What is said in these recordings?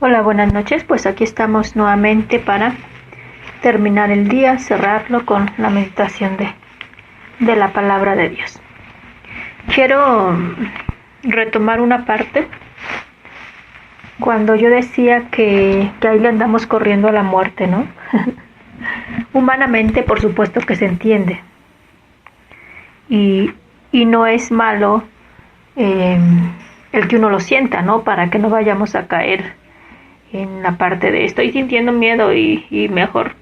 Hola, buenas noches. Pues aquí estamos nuevamente para terminar el día, cerrarlo con la meditación de la palabra de Dios. Quiero retomar una parte cuando yo decía que ahí le andamos corriendo a la muerte, ¿no? Humanamente, por supuesto que se entiende. Y no es malo el que uno lo sienta, ¿no? Para que no vayamos a caer en la parte de estoy sintiendo miedo y mejor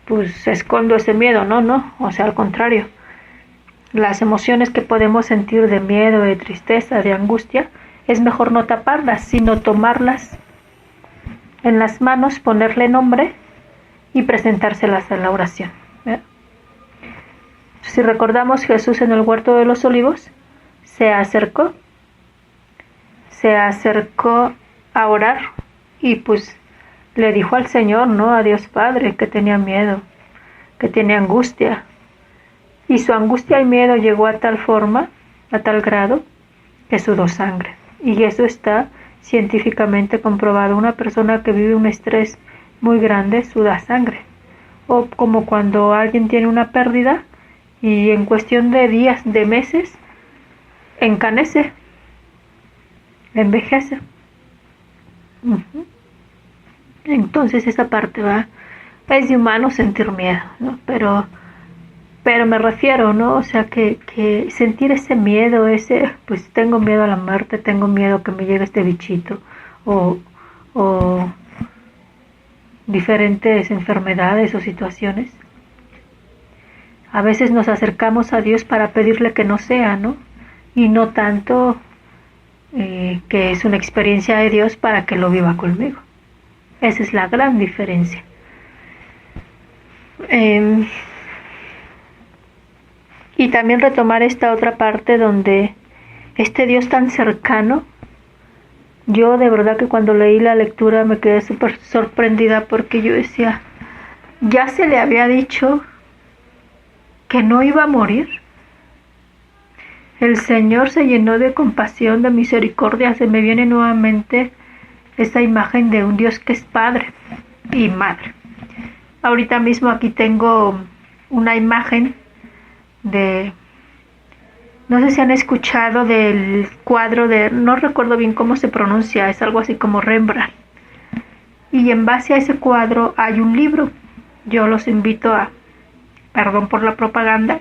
pues escondo ese miedo, no, o sea, al contrario, las emociones que podemos sentir de miedo, de tristeza, de angustia, es mejor no taparlas, sino tomarlas en las manos, ponerle nombre y presentárselas a la oración. Si recordamos, Jesús en el huerto de los olivos se acercó a orar y pues le dijo al Señor, ¿no? A Dios Padre, que tenía miedo, que tenía angustia. Y su angustia y miedo llegó a tal forma, a tal grado, que sudó sangre. Y eso está científicamente comprobado. Una persona que vive un estrés muy grande suda sangre. O como cuando alguien tiene una pérdida y en cuestión de días, de meses, encanece, envejece. Entonces esa parte es de humano sentir miedo, ¿no? Pero me refiero, ¿no? O sea, que sentir ese miedo, pues tengo miedo a la muerte, tengo miedo que me llegue este bichito, o diferentes enfermedades o situaciones. A veces nos acercamos a Dios para pedirle que no sea, ¿no? Y no tanto que es una experiencia de Dios para que lo viva conmigo. Esa es la gran diferencia. Y también retomar esta otra parte donde este Dios tan cercano, yo de verdad que cuando leí la lectura me quedé súper sorprendida porque yo decía, ya se le había dicho que no iba a morir. El Señor se llenó de compasión, de misericordia, se me viene nuevamente esa imagen de un Dios que es Padre y Madre. Ahorita mismo aquí tengo una imagen no sé si han escuchado del cuadro no recuerdo bien cómo se pronuncia, es algo así como Rembrandt. Y en base a ese cuadro hay un libro. Yo los invito perdón por la propaganda,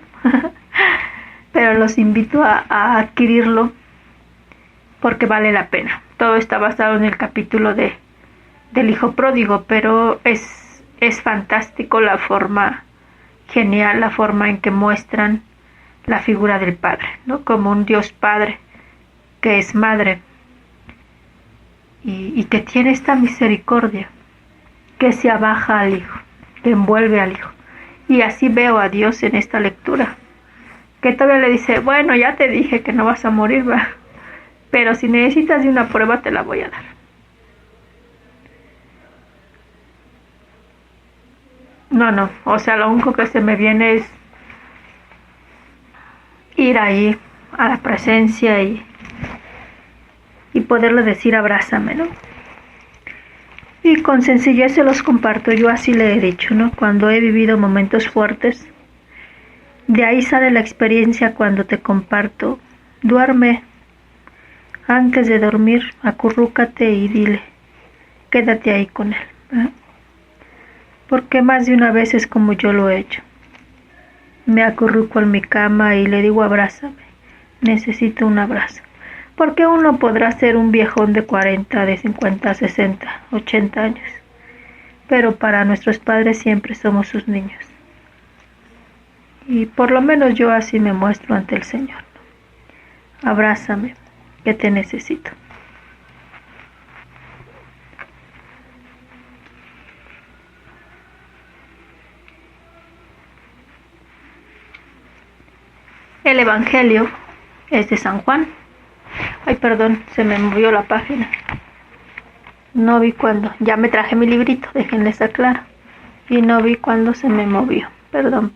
pero los invito a adquirirlo porque vale la pena. Todo está basado en el capítulo del hijo pródigo, pero es fantástico la forma, genial la forma en que muestran la figura del Padre, ¿no? Como un Dios Padre que es madre y que tiene esta misericordia, que se abaja al Hijo, que envuelve al Hijo. Y así veo a Dios en esta lectura, que todavía le dice, bueno, ya te dije que no vas a morir, ¿va? Pero si necesitas de una prueba te la voy a dar. No, o sea, lo único que se me viene es ir ahí a la presencia y poderle decir abrázame, ¿no? Y con sencillez se los comparto, yo así le he dicho, ¿no? Cuando he vivido momentos fuertes, de ahí sale la experiencia cuando te comparto, duerme, antes de dormir, acurrúcate y dile, quédate ahí con él, ¿eh? Porque más de una vez es como yo lo he hecho. Me acurruco en mi cama y le digo abrázame, necesito un abrazo. Porque uno podrá ser un viejón de 40, de 50, 60, 80 años, pero para nuestros padres siempre somos sus niños. Y por lo menos yo así me muestro ante el Señor. Abrázame, que te necesito. El Evangelio es de San Juan. Ay, perdón, se me movió la página. No vi cuándo. Ya me traje mi librito, déjenles aclaro. Y no vi cuándo se me movió. Perdón.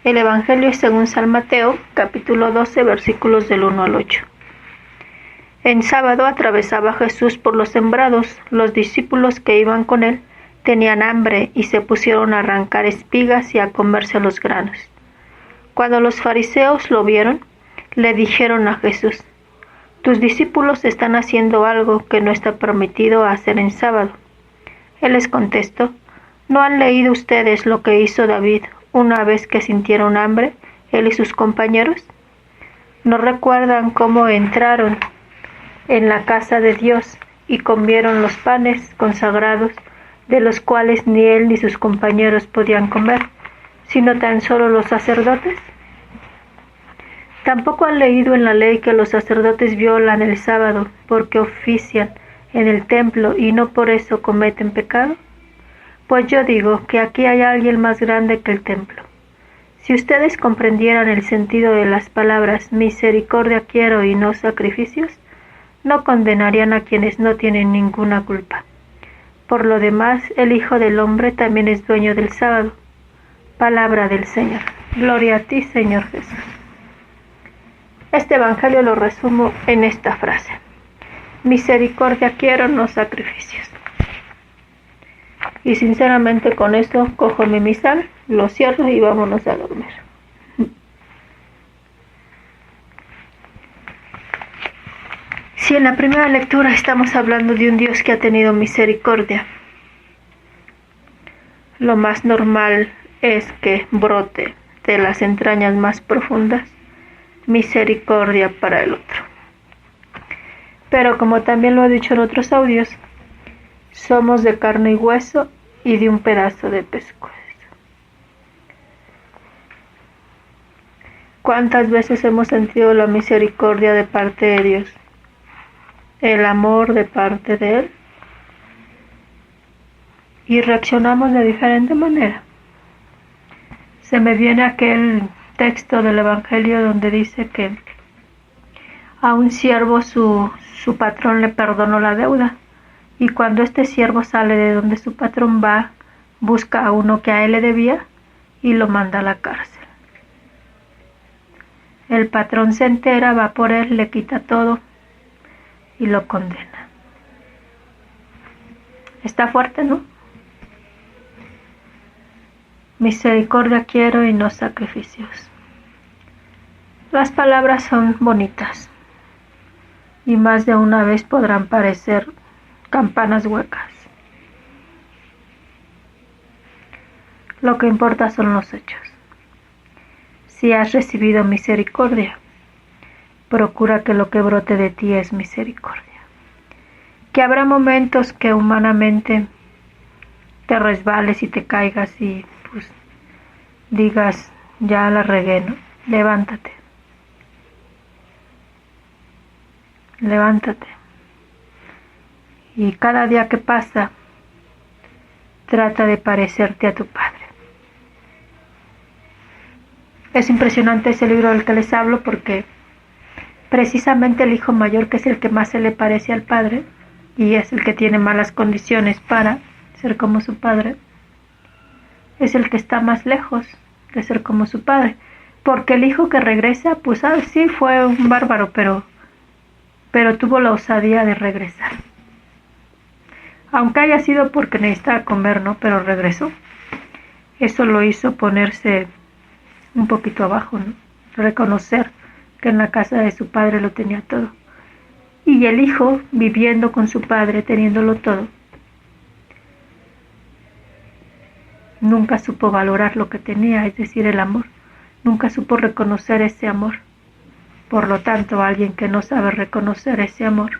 El Evangelio es según San Mateo, capítulo 12, versículos del 1 al 8. En sábado atravesaba Jesús por los sembrados. Los discípulos que iban con él tenían hambre y se pusieron a arrancar espigas y a comerse los granos. Cuando los fariseos lo vieron, le dijeron a Jesús: «Tus discípulos están haciendo algo que no está permitido hacer en sábado». Él les contestó: «¿No han leído ustedes lo que hizo David una vez que sintieron hambre, él y sus compañeros? ¿No recuerdan cómo entraron en la casa de Dios y comieron los panes consagrados, de los cuales ni él ni sus compañeros podían comer, sino tan solo los sacerdotes? ¿Tampoco han leído en la ley que los sacerdotes violan el sábado porque ofician en el templo y no por eso cometen pecado? Pues yo digo que aquí hay alguien más grande que el templo. Si ustedes comprendieran el sentido de las palabras misericordia quiero y no sacrificios, no condenarían a quienes no tienen ninguna culpa. Por lo demás, el Hijo del Hombre también es dueño del sábado». Palabra del Señor. Gloria a ti, Señor Jesús. Este evangelio lo resumo en esta frase: misericordia quiero, no sacrificios. Y sinceramente con esto cojo mi misal, lo cierro y vámonos a dormir. Si en la primera lectura estamos hablando de un Dios que ha tenido misericordia, lo más normal es que brote de las entrañas más profundas misericordia para el otro. Pero como también lo he dicho en otros audios, somos de carne y hueso y de un pedazo de pescuezo. ¿Cuántas veces hemos sentido la misericordia de parte de Dios? El amor de parte de Él. Y reaccionamos de diferente manera. Se me viene aquel texto del Evangelio donde dice que a un siervo su patrón le perdonó la deuda. Y cuando este siervo sale de donde su patrón va, busca a uno que a él le debía y lo manda a la cárcel. El patrón se entera, va por él, le quita todo y lo condena. Está fuerte, ¿no? Misericordia quiero y no sacrificios. Las palabras son bonitas y más de una vez podrán parecer campanas huecas. Lo que importa son los hechos. Si has recibido misericordia, procura que lo que brote de ti es misericordia. Que habrá momentos que humanamente te resbales y te caigas y pues digas, ya la regué, ¿no? Levántate. Levántate. Y cada día que pasa, trata de parecerte a tu Padre. Es impresionante ese libro del que les hablo porque precisamente el hijo mayor, que es el que más se le parece al padre y es el que tiene malas condiciones para ser como su padre, es el que está más lejos de ser como su padre. Porque el hijo que regresa, pues sí fue un bárbaro, pero tuvo la osadía de regresar. Aunque haya sido porque necesitaba comer, ¿no? Pero regresó. Eso lo hizo ponerse un poquito abajo, ¿no? Reconocer que en la casa de su padre lo tenía todo. Y el hijo, viviendo con su padre, teniéndolo todo, nunca supo valorar lo que tenía, es decir, el amor. Nunca supo reconocer ese amor. Por lo tanto, alguien que no sabe reconocer ese amor,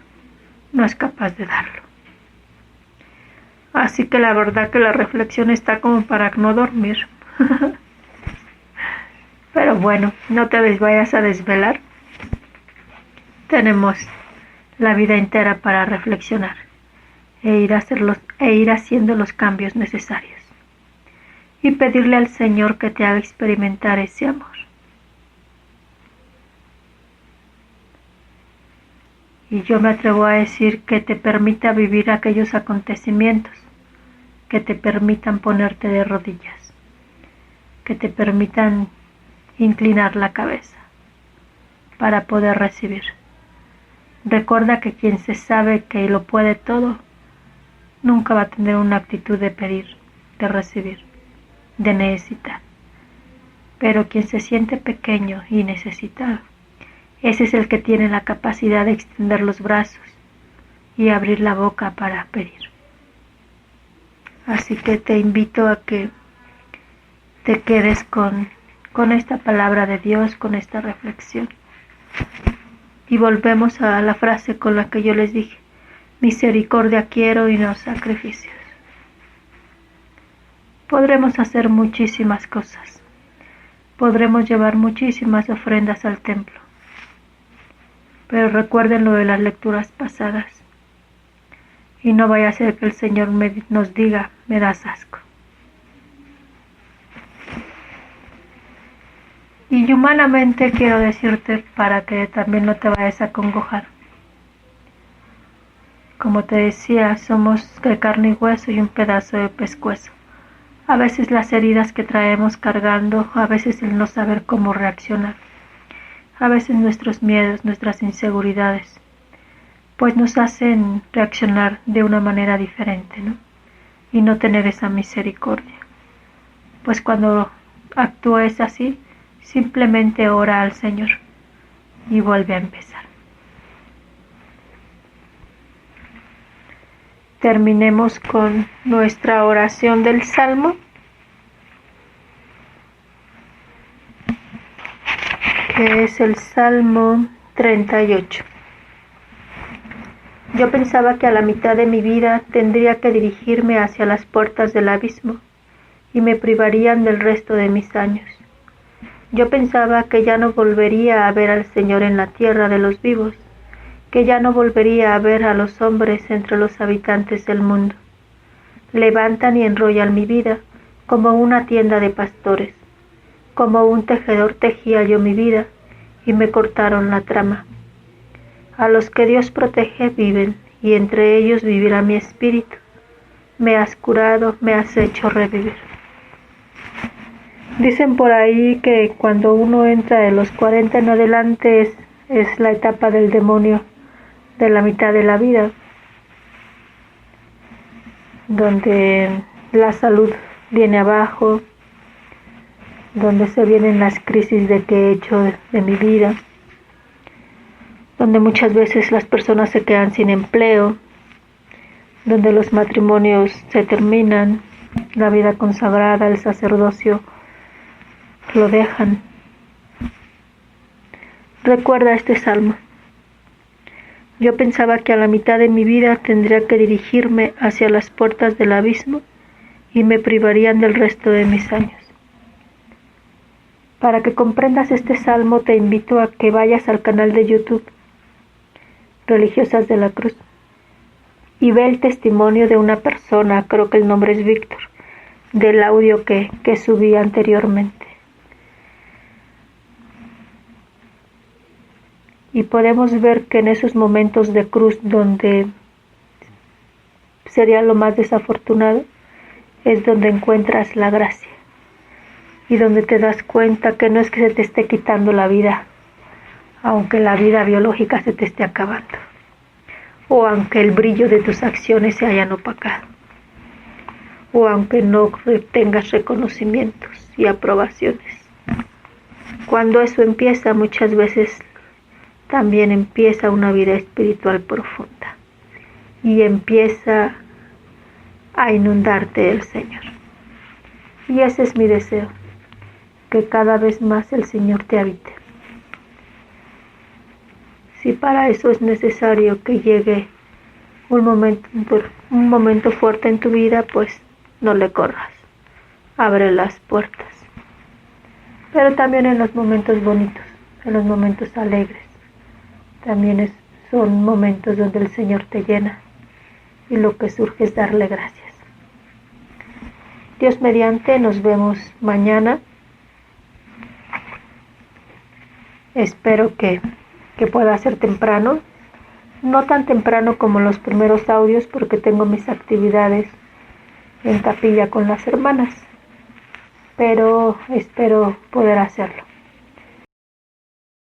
no es capaz de darlo. Así que la verdad que la reflexión está como para no dormir. Pero bueno, no te vayas a desvelar. Tenemos la vida entera para reflexionar e ir haciendo los cambios necesarios. Y pedirle al Señor que te haga experimentar ese amor. Y yo me atrevo a decir que te permita vivir aquellos acontecimientos que te permitan ponerte de rodillas, que te permitan inclinar la cabeza para poder recibir. Recuerda que quien se sabe que lo puede todo, nunca va a tener una actitud de pedir, de recibir, de necesitar. Pero quien se siente pequeño y necesitado, ese es el que tiene la capacidad de extender los brazos y abrir la boca para pedir. Así que te invito a que te quedes con esta palabra de Dios, con esta reflexión. Y volvemos a la frase con la que yo les dije: misericordia quiero y no sacrificios. Podremos hacer muchísimas cosas. Podremos llevar muchísimas ofrendas al templo. Pero recuerden lo de las lecturas pasadas. Y no vaya a ser que el Señor nos diga: me das asco. Y humanamente quiero decirte, para que también no te vayas a acongojar. Como te decía, somos de carne y hueso y un pedazo de pescuezo. A veces las heridas que traemos cargando, a veces el no saber cómo reaccionar, a veces nuestros miedos, nuestras inseguridades, pues nos hacen reaccionar de una manera diferente, ¿no? Y no tener esa misericordia. Pues cuando actúes así, simplemente ora al Señor y vuelve a empezar. Terminemos con nuestra oración del Salmo, que es el Salmo 38. Yo pensaba que a la mitad de mi vida tendría que dirigirme hacia las puertas del abismo y me privarían del resto de mis años. Yo pensaba que ya no volvería a ver al Señor en la tierra de los vivos, que ya no volvería a ver a los hombres entre los habitantes del mundo. Levantan y enrollan mi vida como una tienda de pastores. Como un tejedor tejía yo mi vida y me cortaron la trama. A los que Dios protege viven, y entre ellos vivirá mi espíritu. Me has curado, me has hecho revivir. Dicen por ahí que cuando uno entra de los 40 en adelante es la etapa del demonio de la mitad de la vida, donde la salud viene abajo, donde se vienen las crisis de qué he hecho de mi vida, donde muchas veces las personas se quedan sin empleo, donde los matrimonios se terminan, la vida consagrada, el sacerdocio lo dejan. Recuerda este salmo. Yo pensaba que a la mitad de mi vida tendría que dirigirme hacia las puertas del abismo y me privarían del resto de mis años. Para que comprendas este salmo, te invito a que vayas al canal de YouTube Religiosas de la Cruz y ve el testimonio de una persona, creo que el nombre es Víctor, del audio que subí anteriormente. Y podemos ver que en esos momentos de cruz donde sería lo más desafortunado, es donde encuentras la gracia y donde te das cuenta que no es que se te esté quitando la vida, aunque la vida biológica se te esté acabando, o aunque el brillo de tus acciones se hayan opacado, o aunque no tengas reconocimientos y aprobaciones. Cuando eso empieza, muchas veces también empieza una vida espiritual profunda y empieza a inundarte el Señor. Y ese es mi deseo, que cada vez más el Señor te habite. Si para eso es necesario que llegue un momento fuerte en tu vida, pues no le corras, abre las puertas. Pero también en los momentos bonitos, en los momentos alegres, también son momentos donde el Señor te llena y lo que surge es darle gracias. Dios mediante, nos vemos mañana. Espero que pueda ser temprano, no tan temprano como los primeros audios, porque tengo mis actividades en capilla con las hermanas, pero espero poder hacerlo.